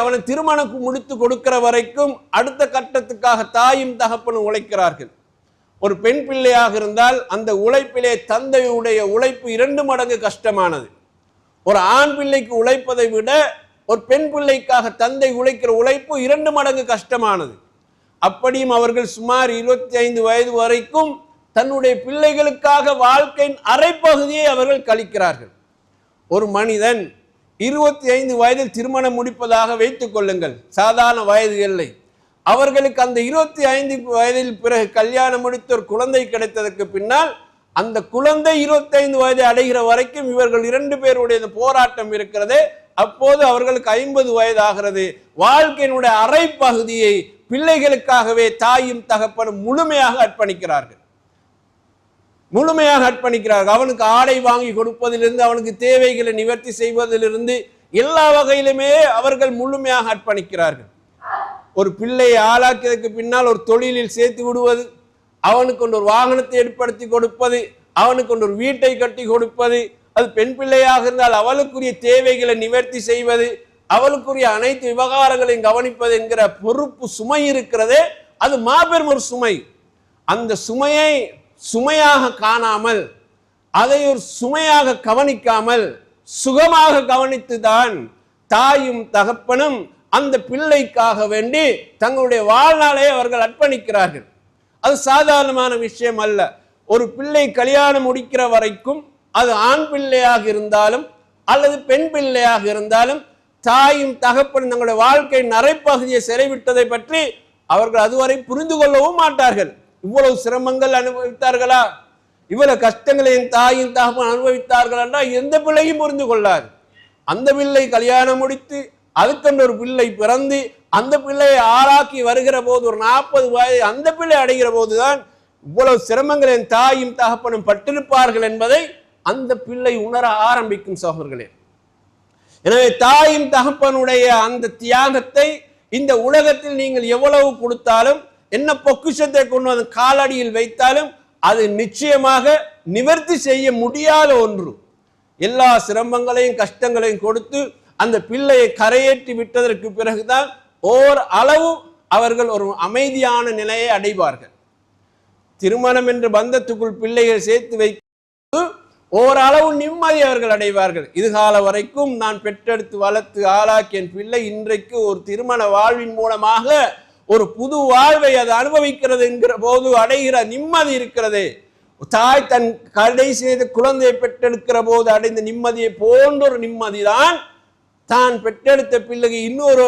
அவனை திருமணம் முடித்து கொடுக்கிற வரைக்கும் அடுத்த கட்டத்துக்காக தாயும் தகப்பனும் உழைக்கிறார்கள். ஒரு பெண் பிள்ளையாக இருந்தால் அந்த உழைப்பிலே தந்தையுடைய உழைப்பு 2 மடங்கு கஷ்டமானது. ஒரு ஆண் பிள்ளைக்கு உழைப்பதை விட ஒரு பெண் பிள்ளைக்காக தந்தை உழைக்கிற உழைப்பு 2 மடங்கு கஷ்டமானது. அப்படியும் அவர்கள் சுமார் 25 வயது வரைக்கும் தன்னுடைய பிள்ளைகளுக்காக வாழ்க்கையின் அரைப்பகுதியை அவர்கள் கழிக்கிறார்கள். ஒரு மனிதன் 25 வயதில் திருமணம் முடிப்பதாக வைத்துக் கொள்ளுங்கள், சாதாரண வயது இல்லை. அவர்களுக்கு அந்த 25 வயதில் பிறகு கல்யாணம் முடித்து ஒரு குழந்தை கிடைத்ததற்கு பின்னால் அந்த குழந்தை 25 வயதை அடைகிற வரைக்கும் இவர்கள் 2 பேருடைய போராட்டம் இருக்கிறது. அப்போது அவர்களுக்கு 50 வயது ஆகிறது. வாழ்க்கையினுடைய அரை பகுதியை பிள்ளைகளுக்காகவே தாயும் தகப்பனும் முழுமையாக அர்ப்பணிக்கிறார்கள். அவனுக்கு ஆடை வாங்கி கொடுப்பதிலிருந்து அவனுக்கு தேவைகளை நிவர்த்தி செய்வதிலிருந்து எல்லா வகையிலுமே அவர்கள் முழுமையாக அர்ப்பணிக்கிறார்கள். ஒரு பிள்ளையை ஆளாக்கியதற்கு பின்னால் ஒரு தொழிலில் சேர்த்து விடுவது, அவனுக்கு ஒரு வாகனத்தை ஏற்படுத்தி கொடுப்பது, அவனுக்கு ஒரு வீட்டை கட்டி கொடுப்பது, அது பெண் பிள்ளையாக இருந்தால் அவளுக்குரிய தேவைகளை நிவர்த்தி செய்வது, அவளுக்குரிய அனைத்து விவகாரங்களையும் கவனிப்பது என்கிற பொறுப்பு சுமை இருக்கிறதே, அது மாபெரும் ஒரு சுமை. அந்த சுமையை சுமையாக காணாமல், அதை ஒரு சுமையாக கவனிக்காமல் சுகமாக கவனித்துதான் தாயும் தகப்பனும் அந்த பிள்ளைக்காக வேண்டி தங்களுடைய வாழ்நாளை அவர்கள் அர்ப்பணிக்கிறார்கள். அது சாதாரணமான விஷயம் அல்ல. ஒரு பிள்ளை கல்யாணம் முடிக்கிற வரைக்கும் அது ஆண் பிள்ளையாக இருந்தாலும் அல்லது பெண் பிள்ளையாக இருந்தாலும் தாயும் தகப்பனும் தங்களுடைய வாழ்க்கையின் அரைப்பகுதியை சிறைவிட்டதை பற்றி அவர்கள் அதுவரை புரிந்து கொள்ளவும் மாட்டார்கள். இவ்வளவு சிரமங்கள் அனுபவித்தார்களா, இவ்வளவு கஷ்டங்களை என் தாயும் தகப்பன் அனுபவித்தார்கள் என்றால் எந்த பிள்ளையும் புரிந்து கொள்ளாது. அந்த பிள்ளை கல்யாணம் முடித்து அதுக்கென்று ஒரு பிள்ளை பிறந்து அந்த பிள்ளையை ஆளாக்கி வருகிற போது ஒரு 40 வயது அந்த பிள்ளை அடைகிற போதுதான் இவ்வளவு சிரமங்கள் என் தாயும் தகப்பனும் பட்டிருப்பார்கள் என்பதை அந்த பிள்ளை உணர ஆரம்பிக்கும் சகோதரர்களே. எனவே தாயும் தகப்பனுடைய அந்த தியாகத்தை இந்த உலகத்தில் நீங்கள் எவ்வளவு கொடுத்தாலும், என்ன பொக்கிஷத்தை கொண்டு வந்து காலடியில் வைத்தாலும் அது நிச்சயமாக நிவர்த்தி செய்ய முடியாத ஒன்று. எல்லா சிரமங்களையும் கஷ்டங்களையும் கொடுத்து அந்த பிள்ளையை கரையேற்றி விட்டதற்கு பிறகுதான் ஓர் அளவு அவர்கள் ஒரு அமைதியான நிலையை அடைவார்கள். திருமணம் என்ற பந்தத்துக்குள் பிள்ளைகள் சேர்த்து வைத்து ஓரளவு நிம்மதி அவர்கள் அடைவார்கள். இதுகால வரைக்கும் நான் பெற்றெடுத்து வளர்த்து ஆளாக்கிய பிள்ளை இன்றைக்கு ஒரு திருமண வாழ்வின் மூலமாக ஒரு புது வாழ்வை அது அனுபவிக்கிறது என்கிற போது அடைகிற நிம்மதி இருக்கிறது. தாய் தன் கடைசி குழந்தையை பெற்றெடுக்கிற போது அடைந்த நிம்மதியை போன்ற ஒரு நிம்மதிதான் தான் பெற்றெடுத்த பிள்ளைக்கு இன்னொரு